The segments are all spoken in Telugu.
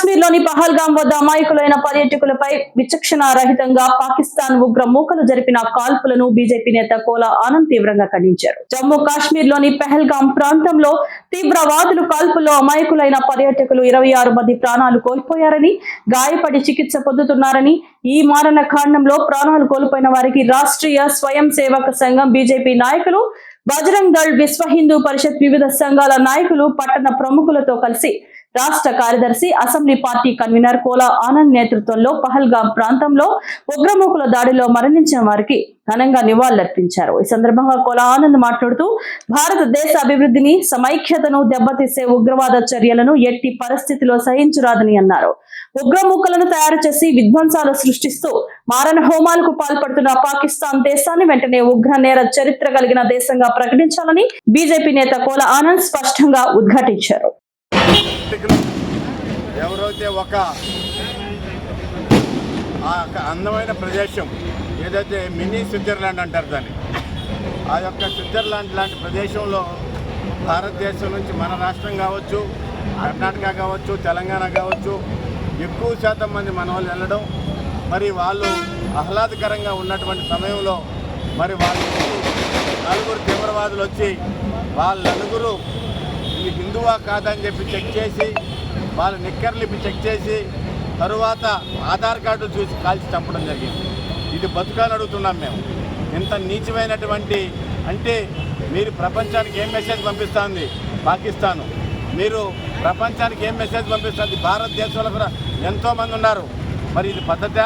కాశ్మీర్లోని పహల్గాం వద్ద అమాయకులైన పర్యాటకులపై విచక్షణ రహితంగా పాకిస్తాన్ ఉగ్ర మూకలు జరిపిన కాల్పులను బీజేపీ నేత కోలా ఆనంద్ తీవ్రంగా ఖండించారు. జమ్మూ కాశ్మీర్లోని పహల్గాం ప్రాంతంలో తీవ్రవాదులు కాల్పుల్లో అమాయకులైన పర్యాటకులు 26 మంది ప్రాణాలు కోల్పోయారని, గాయపడి చికిత్స పొందుతున్నారని, ఈ మారణ కాండంలో ప్రాణాలు కోల్పోయిన వారికి రాష్ట్రీయ స్వయం సేవక సంఘం బీజేపీ నాయకులు, బజరంగ్ దళ్, విశ్వ హిందూ పరిషత్, వివిధ సంఘాల నాయకులు, పట్టణ ప్రముఖులతో కలిసి రాష్ట్ర కార్యదర్శి, assembly party convener Kola Anand నేతృత్వంలో పహల్గాం ప్రాంతంలో ఉగ్రమూకుల దాడిలో మరణించిన వారికి ఘనంగా నివాళులర్పించారు. ఈ సందర్భంగా కోలా ఆనంద్ మాట్లాడుతూ, భారతదేశ అభివృద్ధిని, సమైక్యతను దెబ్బతీసే ఉగ్రవాద చర్యలను ఎట్టి పరిస్థితిలో సహించరాదని అన్నారు. ఉగ్రమూకలను తయారు చేసి విధ్వంసాలు సృష్టిస్తూ మారణ హోమాలకు పాల్పడుతున్న పాకిస్తాన్ దేశాన్ని వెంటనే ఉగ్ర నేర చరిత్ర కలిగిన దేశంగా ప్రకటించాలని బీజేపీ నేత కోలా ఆనంద్ స్పష్టంగా ఉద్ఘాటించారు. ఎవరైతే ఒక అందమైన ప్రదేశం ఏదైతే మినీ స్విట్జర్లాండ్ అంటారు దాన్ని, ఆ యొక్క స్విట్జర్లాండ్ లాంటి ప్రదేశంలో భారతదేశం నుంచి మన రాష్ట్రం కావచ్చు, కర్ణాటక కావచ్చు, తెలంగాణ కావచ్చు, ఎక్కువ శాతం మంది మన వాళ్ళు వెళ్ళడం, మరి వాళ్ళు ఆహ్లాదకరంగా ఉన్నటువంటి సమయంలో మరి వాళ్ళు నలుగురు తీవ్రవాదులు వచ్చి వాళ్ళ నలుగురు హిందువా కాదని చెప్పి చెక్ చేసి, వాళ్ళ నిక్కర్లిపి చెక్ చేసి, తరువాత ఆధార్ కార్డు చూసి కాల్చి చంపడం జరిగింది. ఇది బతుకాని అడుగుతున్నాం మేము. ఇంత నీచమైనటువంటి, అంటే మీరు ప్రపంచానికి ఏం మెసేజ్ పంపిస్తుంది పాకిస్తాను, మీరు ప్రపంచానికి ఏం మెసేజ్ పంపిస్తుంది? భారతదేశంలో కూడా ఎంతోమంది ఉన్నారు. మరి ఇది పద్ధత?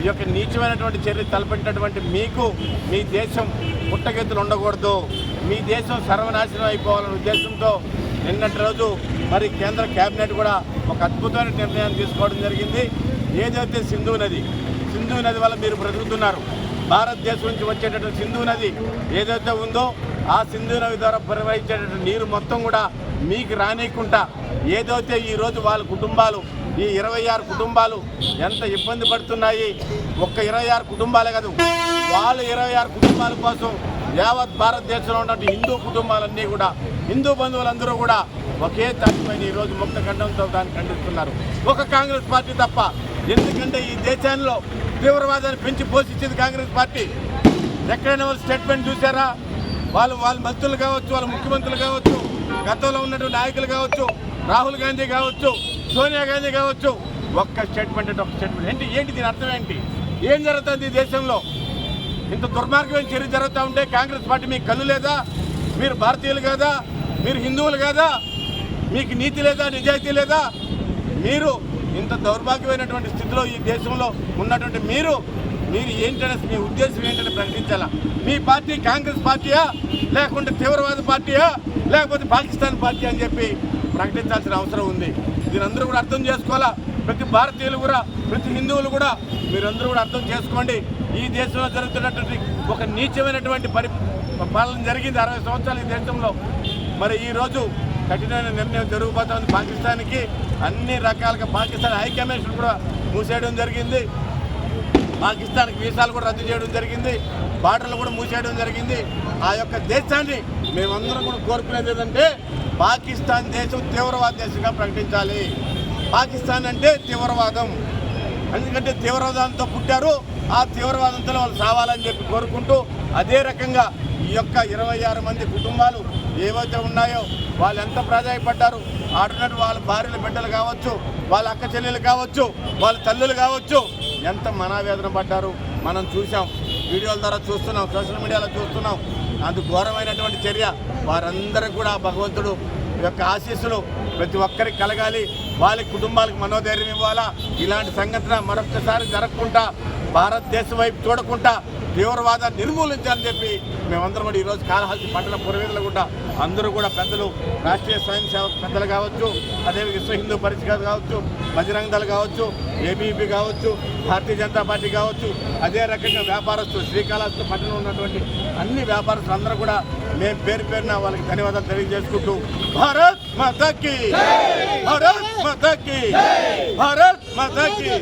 ఈ యొక్క నీచమైనటువంటి చర్య తలపెట్టినటువంటి మీకు మీ దేశం పుట్టగెత్తులు ఉండకూడదు, మీ దేశం సర్వనాశనం అయిపోవాలనే ఉద్దేశంతో నిన్నటి రోజు మరి కేంద్ర కేబినెట్ కూడా ఒక అద్భుతమైన నిర్ణయాన్ని తీసుకోవడం జరిగింది. ఏదైతే సింధు నది వల్ల మీరు బ్రతుకుతున్నారు, భారతదేశం నుంచి వచ్చేటటువంటి సింధు నది ఏదైతే ఉందో ఆ సింధు నది ద్వారా ప్రవహించేటటువంటి నీరు మొత్తం కూడా మీకు రానియకుండా, ఏదైతే ఈరోజు వాళ్ళ కుటుంబాలు, ఈ 26 కుటుంబాలు ఎంత ఇబ్బంది పడుతున్నాయి. ఒక్క 26 కుటుంబాలే కాదు, వాళ్ళు 26 కుటుంబాల కోసం యావత్ భారతదేశంలో ఉన్న హిందూ కుటుంబాలన్నీ కూడా, హిందూ బంధువులందరూ కూడా ఒకే తాటిపైన ఈరోజు ముక్త ఖండంతో దాన్ని ఖండిస్తున్నారు. ఒక కాంగ్రెస్ పార్టీ తప్ప. ఎందుకంటే ఈ దేశంలో తీవ్రవాదాన్ని పెంచి పోషించేది కాంగ్రెస్ పార్టీ. ఎక్కడైనా వాళ్ళు స్టేట్మెంట్ చూసారా? వాళ్ళ మంత్రులు కావచ్చు, వాళ్ళ ముఖ్యమంత్రులు కావచ్చు, గతంలో ఉన్నటువంటి నాయకులు కావచ్చు, రాహుల్ గాంధీ కావచ్చు, సోనియా గాంధీ కావచ్చు, ఒక్క స్టేట్మెంట్ అంటే ఒక స్టేట్మెంట్. ఏంటి దీని అర్థం ఏంటి? ఏం జరుగుతుంది ఈ దేశంలో? ఇంత దుర్మార్గమైన చర్య జరుగుతూ ఉంటే కాంగ్రెస్ పార్టీ మీకు కళ్ళు లేదా? మీరు భారతీయులు కాదా? మీరు హిందువులు కాదా? మీకు నీతి లేదా? నిజాయితీ లేదా? మీరు ఇంత దౌర్భాగ్యమైనటువంటి స్థితిలో ఈ దేశంలో ఉన్నటువంటి మీరు ఏంటనే మీ ఉద్దేశం ఏంటని ప్రకటించాలా? మీ పార్టీ కాంగ్రెస్ పార్టీయా, లేకుంటే తీవ్రవాద పార్టీయా, లేకపోతే పాకిస్తాన్ పార్టీ అని చెప్పి ప్రకటించాల్సిన అవసరం ఉంది. దీని అందరూ కూడా అర్థం చేసుకోవాలా. ప్రతి భారతీయులు కూడా, ప్రతి హిందువులు కూడా మీరందరూ కూడా అర్థం చేసుకోండి. ఈ దేశంలో జరుగుతున్నటువంటి ఒక నీచమైనటువంటి పాలన జరిగింది 60 సంవత్సరాలు ఈ దేశంలో. మరి ఈరోజు కఠినమైన నిర్ణయం జరగబోతోంది పాకిస్తాన్కి. అన్ని రకాలుగా పాకిస్తాన్ హైకమిషన్ కూడా మూసేయడం జరిగింది, పాకిస్తాన్కి వీసాలు కూడా రద్దు చేయడం జరిగింది, బార్డర్లు కూడా మూసేయడం జరిగింది. ఆ యొక్క దేశాన్ని మేమందరం కూడా కోరుకునేది ఏంటంటే పాకిస్తాన్ దేశం తీవ్రవాద దేశంగా ప్రకటించాలి. పాకిస్తాన్ అంటే తీవ్రవాదం, ఎందుకంటే తీవ్రవాదంతో పుట్టారు, ఆ తీవ్రవాదంతో వాళ్ళు సావాలని చెప్పి కోరుకుంటూ, అదే రకంగా ఈ యొక్క 26 మంది కుటుంబాలు ఏవైతే ఉన్నాయో వాళ్ళు ఎంత ప్రాధాన్యపడ్డారు. ఆడున్నట్టు వాళ్ళ భార్యల బిడ్డలు కావచ్చు, వాళ్ళ అక్క చెల్లెలు కావచ్చు, వాళ్ళ తల్లులు కావచ్చు, ఎంత మనోవేదన పడ్డారు మనం చూసాం, వీడియోల ద్వారా చూస్తున్నాం, సోషల్ మీడియాలో చూస్తున్నాం. అది ఘోరమైనటువంటి చర్య. వారందరికీ కూడా భగవంతుడు యొక్క ఆశీస్సులు ప్రతి ఒక్కరికి కలగాలి. వాళ్ళ కుటుంబాలకు మనోధైర్యం ఇవ్వాలా. ఇలాంటి సంఘటన మరొకసారి జరగకుండా, భారతదేశం వైపు చూడకుండా తీవ్రవాదాన్ని నిర్మూలించాలని చెప్పి మేమందరం కూడా ఈరోజు కాళహస్తి పట్టణ పురవేదులు కూడా అందరూ కూడా పెద్దలు, రాష్ట్రీయ స్వయం సేవక పెద్దలు కావచ్చు, అదే విశ్వ హిందూ పరిషత్ కావచ్చు, బజరంగ్ దళ్ కావచ్చు, ఏబీపీ కావచ్చు, భారతీయ జనతా పార్టీ కావచ్చు, అదే రకంగా వ్యాపారస్తులు, శ్రీకాళహస్తి పట్టణంలో ఉన్నటువంటి అన్ని వ్యాపారస్తులు అందరూ కూడా మేము పేరు పేరున వాళ్ళకి ధన్యవాదాలు తెలియజేసుకుంటూ భారత్ మాతాకి, భారత్ మాతాకి, భారత్ మాతాకి.